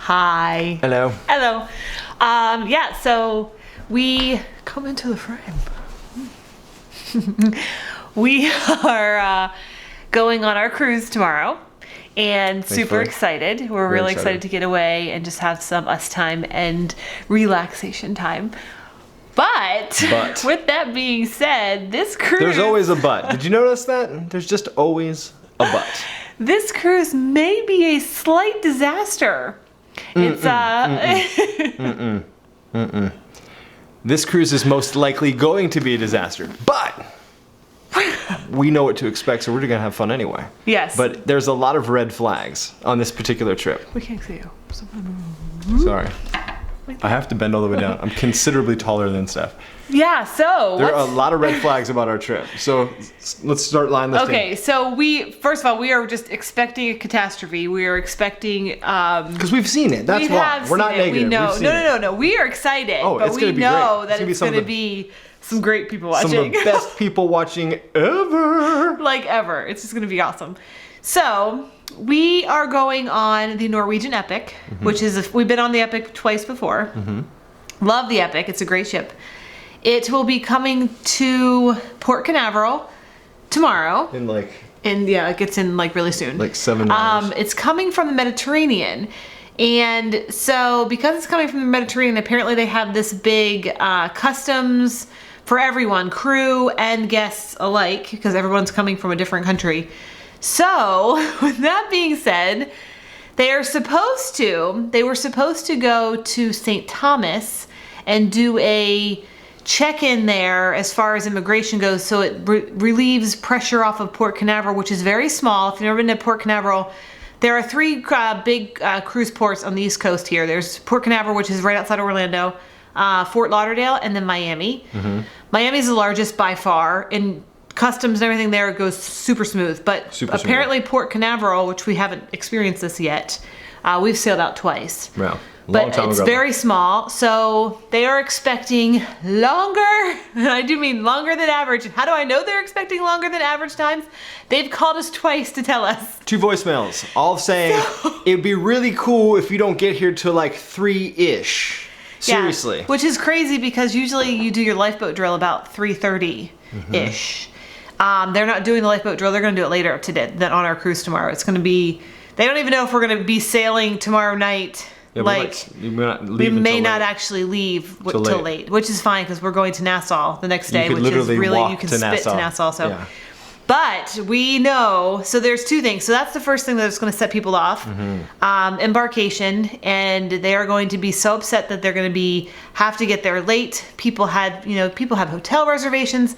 Hi. Hello. Hello. Yeah, so we come into the frame. We are going on our cruise tomorrow and super excited. We're really excited to get away and just have some us time and relaxation time. But with that being said, this cruise... There's always a but. Did you notice that? There's just always a but. This cruise may be a slight disaster. This cruise is most likely going to be a disaster, but we know what to expect, so we're gonna have fun anyway. Yes. But there's a lot of red flags on this particular trip. We can't see you. Sorry. I have to bend all the way down. I'm considerably taller than Stef. Yeah, so... There are a lot of red flags about our trip. So let's start line listing. Okay, so first of all, we are just expecting a catastrophe. We are expecting... Because we've seen it. That's why. We're not negative. We know. We've seen it. No. We are excited. Oh, but it's we gonna be know great. that it's going to be some great people watching. Some of the best people watching ever. Like ever. It's just going to be awesome. So... we are going on the Norwegian Epic, which is, we've been on the Epic twice before. Love the Epic, it's a great ship. It will be coming to Port Canaveral tomorrow. Yeah, it gets in like really soon. Like 7 hours. It's coming from the Mediterranean. And so because it's coming from the Mediterranean, apparently they have this big customs for everyone, crew and guests alike, because everyone's coming from a different country. So, with that being said, they were supposed to go to St. Thomas and do a check-in there as far as immigration goes, so it relieves pressure off of Port Canaveral, which is very small. If you've never been to Port Canaveral, there are three big cruise ports on the East Coast here. There's Port Canaveral, which is right outside Orlando, Fort Lauderdale, and then Miami. Miami's the largest by far, and customs and everything there goes super smooth, but apparently Port Canaveral, which we haven't experienced this yet, we've sailed out twice. Wow. But it's very small, so they are expecting longer, and I do mean longer than average. And how do I know they're expecting longer than average times? They've called us twice to tell us. 2 voicemails, all saying it'd be really cool if you don't get here till like 3-ish. Seriously. Yeah, which is crazy because usually you do your lifeboat drill about 3:30-ish. They're not doing the lifeboat drill. They're going to do it later today than on our cruise tomorrow. It's going to be, they don't even know if we're going to be sailing tomorrow night. Yeah, we may not actually leave till late, which is fine because we're going to Nassau the next day, which is really, you can spit to Nassau. So. Yeah. But we know, so there's 2 things. So that's the first thing that's going to set people off. Embarkation, and they are going to be so upset that they're going to have to get there late. People have hotel reservations.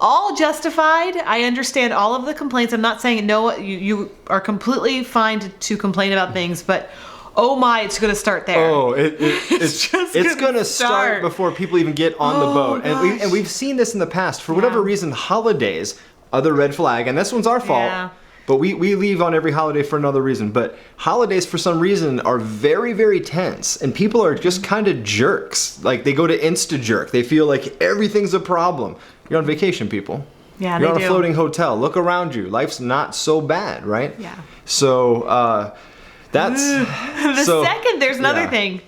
All justified. I understand all of the complaints. I'm not saying no, you are completely fine to complain about things, but oh my, it's going to start there. Oh, it's going to start before people even get on the boat. And we've seen this in the past. For whatever reason, holidays, other red flag, and this one's our fault. Yeah. But we leave on every holiday for another reason. But holidays, for some reason, are very, very tense. And people are just kind of jerks. Like, they go to insta-jerk. They feel like everything's a problem. You're on vacation, people. Yeah, You're on a floating hotel. Look around you. Life's not so bad, right? Yeah. So, that's... There's another thing.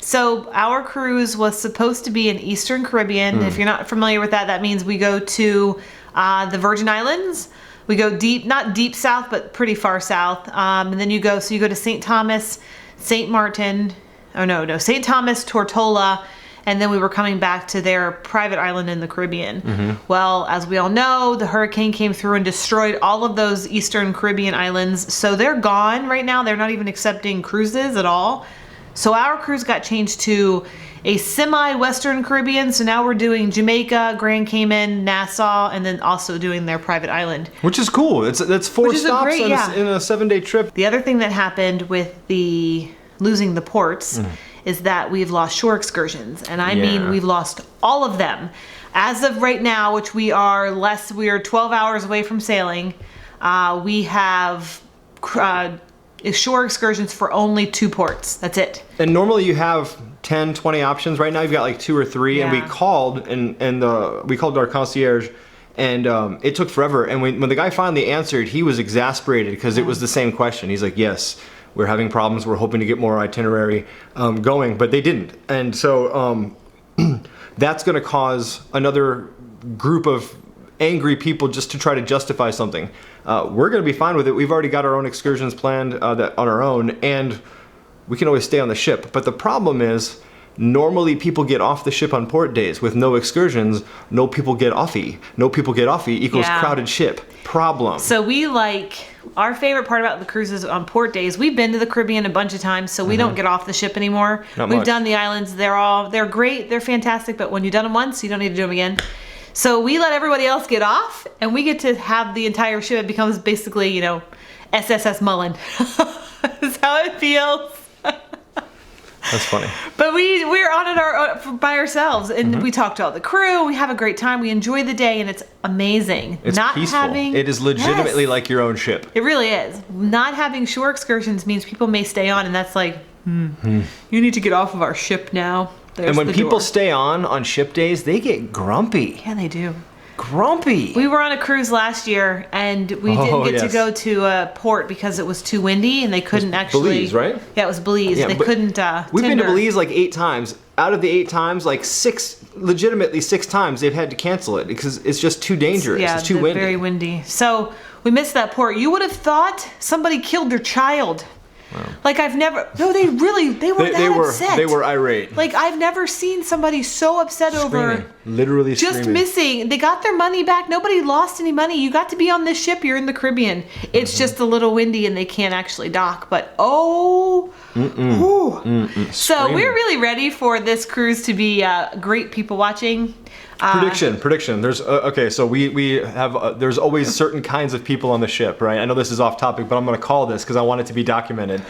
So, our cruise was supposed to be in Eastern Caribbean. If you're not familiar with that, that means we go to the Virgin Islands. We go deep, not deep south, but pretty far south. And then you go to St. Thomas, St. Martin, St. Thomas, Tortola, and then we were coming back to their private island in the Caribbean. Well, as we all know, the hurricane came through and destroyed all of those Eastern Caribbean islands. So they're gone right now. They're not even accepting cruises at all. So our cruise got changed to a semi-Western Caribbean. So now we're doing Jamaica, Grand Cayman, Nassau, and then also doing their private island. Which is cool. That's 4 stops in a 7-day trip. The other thing that happened with losing the ports is that we've lost shore excursions. And I mean, we've lost all of them. As of right now, which we are 12 hours away from sailing, we have shore excursions for only 2 ports. That's it. And normally you have 10, 20 options. Right now you've got like 2 or 3, and we called we called our concierge, and it took forever. And when the guy finally answered, he was exasperated because it was the same question. He's like, yes, We're having problems. We're hoping to get more itinerary going, but they didn't. And so that's going to cause another group of angry people just to try to justify something. We're going to be fine with it. We've already got our own excursions planned that on our own, and we can always stay on the ship. But the problem is, normally people get off the ship on port days. With no excursions, no people get offy. No people get offy equals crowded ship. Problem. So we our favorite part about the cruises on port days, we've been to the Caribbean a bunch of times, so we don't get off the ship anymore. We've done the islands. They're great. They're fantastic. But when you've done them once, you don't need to do them again. So we let everybody else get off, and we get to have the entire ship. It becomes basically, SSS Mullen. That's how it feels. That's funny. But we're on it by ourselves, and we talk to all the crew. We have a great time. We enjoy the day, and it's amazing. It's peaceful. It is legitimately like your own ship. It really is. Not having shore excursions means people may stay on, and that's like, you need to get off of our ship now. There's and when people stay on ship days, they get grumpy. Yeah, they do. Grumpy. We were on a cruise last year, and we didn't get to go to a port because it was too windy, and they couldn't actually. Belize, right? Yeah, it was Belize. Yeah, they couldn't. We've been to Belize like 8 times. Out of the 8 times, like 6 times, they've had to cancel it because it's just too dangerous. Yeah, it's too windy. Very windy. So we missed that port. You would have thought somebody killed their child. Wow. Like they were upset. They were irate. Like I've never seen somebody so upset over literally just screaming. missing. They got their money back. Nobody lost any money. You got to be on this ship. You're in the Caribbean. It's just a little windy and they can't actually dock. But so we're really ready for this cruise to be great people watching. Prediction. There's so we have there's always certain kinds of people on the ship, right? I know this is off topic, but I'm going to call this because I want it to be documented.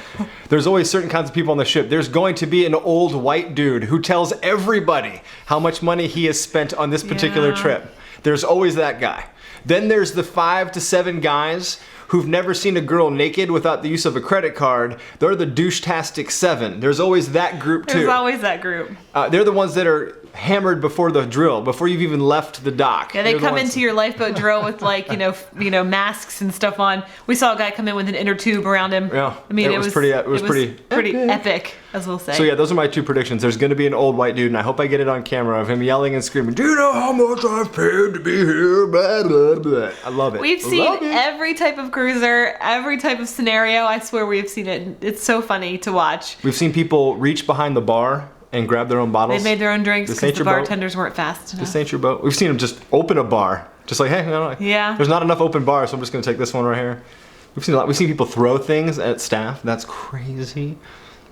There's always certain kinds of people on the ship. There's going to be an old white dude who tells everybody how much money he has spent on this particular trip. There's always that guy. Then there's the 5 to 7 guys who've never seen a girl naked without the use of a credit card. They're the douche-tastic 7. There's always that group too. There's always that group. They're the ones that are hammered before the drill, before you've even left the dock. Yeah, they come into your lifeboat drill with masks and stuff on. We saw a guy come in with an inner tube around him. Yeah, I mean it was pretty epic, as we'll say. So yeah, those are my 2 predictions. There's going to be an old white dude, and I hope I get it on camera of him yelling and screaming, "Do you know how much I've paid to be here?" Blah, blah, blah. I love it. We've seen every type of cruiser, every type of scenario. I swear we've seen it. It's so funny to watch. We've seen people reach behind the bar and grab their own bottles. They made their own drinks because the bartenders weren't fast enough. This ain't your boat. We've seen them just open a bar. Just like, hey, there's not enough open bars, so I'm just going to take this one right here. We've seen a lot. We've seen people throw things at staff. That's crazy.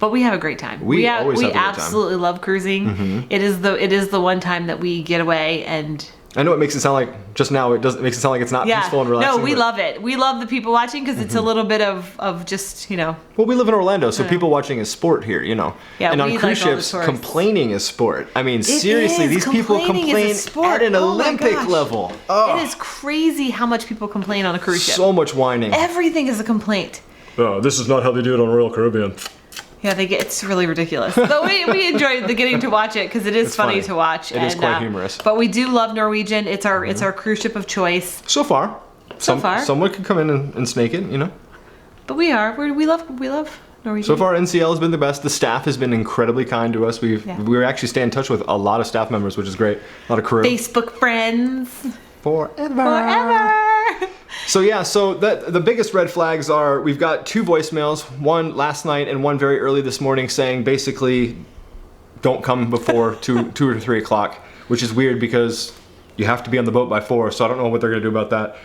But we have a great time. We absolutely love cruising. Mm-hmm. It is the one time that we get away and. I know it makes it sound like just now. It makes it sound like it's not peaceful and relaxing. No, we love it. We love the people watching because it's a little bit of just Well, we live in Orlando, so people watching is sport here, Yeah, and on cruise ships, complaining is sport. I mean, seriously, these people complain at an Olympic level. Oh. It is crazy how much people complain on a cruise ship. So much whining. Everything is a complaint. This is not how they do it on Royal Caribbean. Yeah, it's really ridiculous. But we enjoy getting to watch it because it is funny to watch. It is quite humorous. But we do love Norwegian. It's our cruise ship of choice. So far. Someone could come in and snake it, But we love Norwegian. So far, NCL has been the best. The staff has been incredibly kind to us. We actually stay in touch with a lot of staff members, which is great. A lot of crew. Facebook friends. Forever. So the biggest red flags are we've got 2 voicemails, one last night and one very early this morning saying basically don't come before 2 or 3 o'clock, which is weird because you have to be on the boat by 4, so I don't know what they're going to do about that.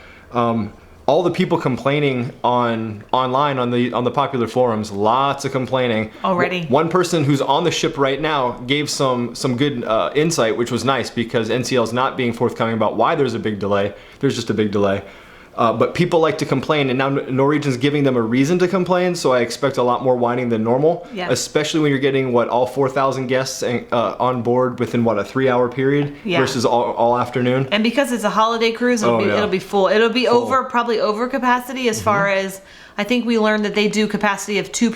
All the people complaining online on the popular forums, lots of complaining. Already. One person who's on the ship right now gave some good insight, which was nice because NCL's not being forthcoming about why there's a big delay. There's just a big delay. But people like to complain, and now Norwegian's giving them a reason to complain, so I expect a lot more whining than normal, especially when you're getting, all 4,000 guests on board within, a 3-hour period versus all afternoon. And because it's a holiday cruise, it'll be full. It'll be probably over capacity as far as, I think we learned that they do capacity of 2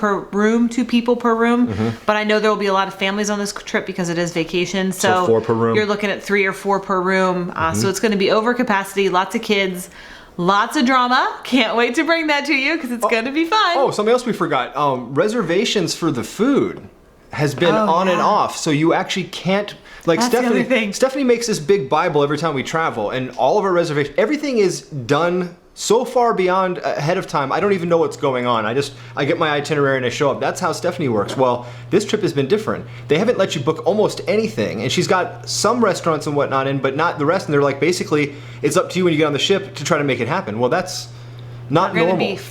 people per room, but I know there will be a lot of families on this trip because it is vacation, so 4 per room. You're looking at 3 or 4 per room, so it's going to be over capacity, lots of kids. Lots of drama. Can't wait to bring that to you because it's going to be fun. Oh, something else we forgot. Reservations for the food has been on and off, so you actually can't. Like Stephanie makes this big Bible every time we travel, and all of our reservations, everything is done so far beyond ahead of time. I don't even know what's going on. I get my itinerary and I show up. That's how Stephanie works. Well, this trip has been different. They haven't let you book almost anything, and she's got some restaurants and whatnot in, but not the rest. And they're like, basically, it's up to you when you get on the ship to try to make it happen. Well, that's not normal. We're gonna be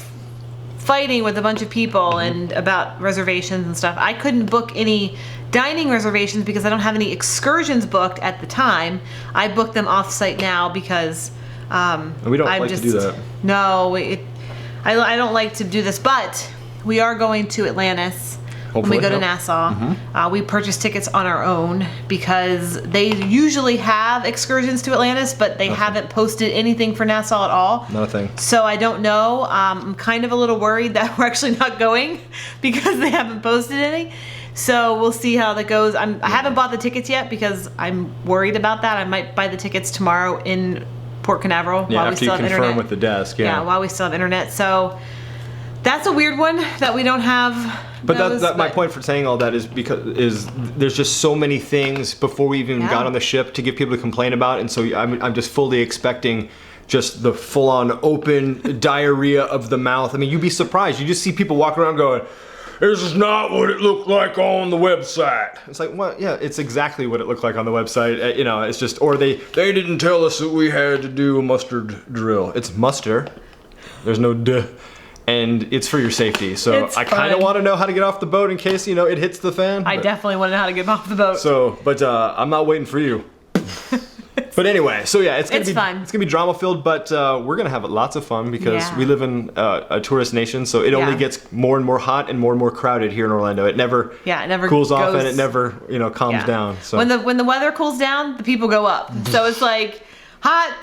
fighting with a bunch of people and about reservations and stuff. I couldn't book any dining reservations because I don't have any excursions booked at the time. I booked them off-site now because we don't like to do that. No, I don't like to do this, but we are going to Atlantis. Hopefully, when we go to Nassau. We purchased tickets on our own because they usually have excursions to Atlantis, but they haven't posted anything for Nassau at all. Not a thing. So I don't know. I'm kind of a little worried that we're actually not going because they haven't posted any. So we'll see how that goes. I haven't bought the tickets yet because I'm worried about that. I might buy the tickets tomorrow in Port Canaveral while we still have internet. After you confirm with the desk. Yeah, while we still have internet. So that's a weird one that we don't have. But my point for saying all that is because there's just so many things before we even got on the ship to get people to complain about, and so I'm just fully expecting just the full-on open diarrhea of the mouth. I mean, you'd be surprised. You just see people walking around going, "This is not what it looked like on the website." It's like, well, yeah, it's exactly what it looked like on the website. You know, it's just, or they didn't tell us that we had to do a mustard drill. It's muster. There's no duh. And it's for your safety. So I kind of want to know how to get off the boat in case, you know, it hits the fan. I definitely want to know how to get off the boat. So, but I'm not waiting for you. But anyway, so yeah, it's gonna be fun. It's gonna be drama filled, but we're gonna have lots of fun because we live in a tourist nation, so it only gets more and more hot and more crowded here in Orlando. It never cools off and it never calms down. So when the weather cools down, the people go up. So it's like hot,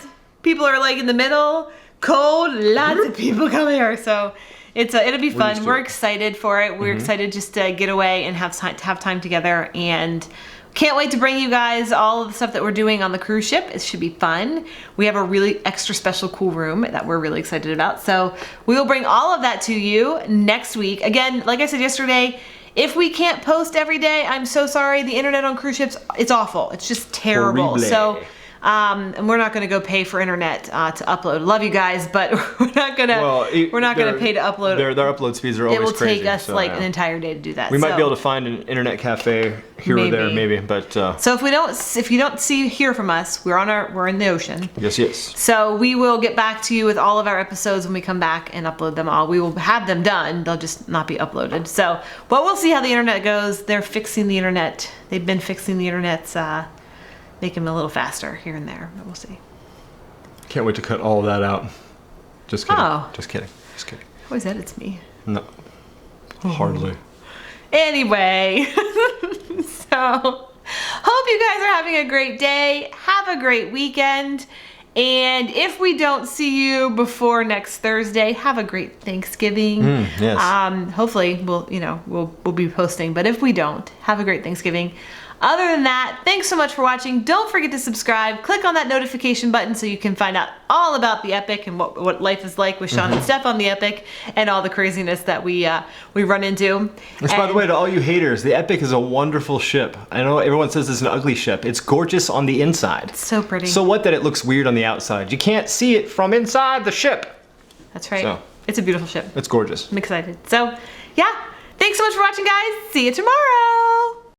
people are like in the middle, cold, lots of people come here. So it'll be fun. We're excited for it. We're excited just to get away and have time together, and can't wait to bring you guys all of the stuff that we're doing on the cruise ship. It should be fun. We have a really extra special cool room that we're really excited about. So we will bring all of that to you next week. Again, like I said yesterday, if we can't post every day, I'm so sorry. The internet on cruise ships, it's awful. It's just terrible. Horrible. So and we're not going to go pay for internet to upload. Love you guys, but we're not going to pay to upload. Their upload speeds are always crazy. It will take us like an entire day to do that. We might be able to find an internet cafe here or there, maybe. But so if you don't hear from us, we're in the ocean. Yes. So we will get back to you with all of our episodes when we come back and upload them all. We will have them done. They'll just not be uploaded. So, but we'll see how the internet goes. They're fixing the internet. They've been fixing the internet. Make them a little faster here and there, but we'll see. Can't wait to cut all of that out. Just kidding. Oh. Just kidding. Always edits me. No. Hardly. Anyway, so hope you guys are having a great day. Have a great weekend. And if we don't see you before next Thursday, have a great Thanksgiving. Yes. Hopefully we'll be posting, but if we don't, have a great Thanksgiving. Other than that, thanks so much for watching. Don't forget to subscribe. Click on that notification button so you can find out all about the Epic and what life is like with Sean and Stef on the Epic and all the craziness that we run into. Which, by the way, to all you haters, the Epic is a wonderful ship. I know everyone says it's an ugly ship. It's gorgeous on the inside. It's so pretty. So what that it looks weird on the outside? You can't see it from inside the ship. That's right. So, it's a beautiful ship. It's gorgeous. I'm excited. So, yeah. Thanks so much for watching, guys. See you tomorrow.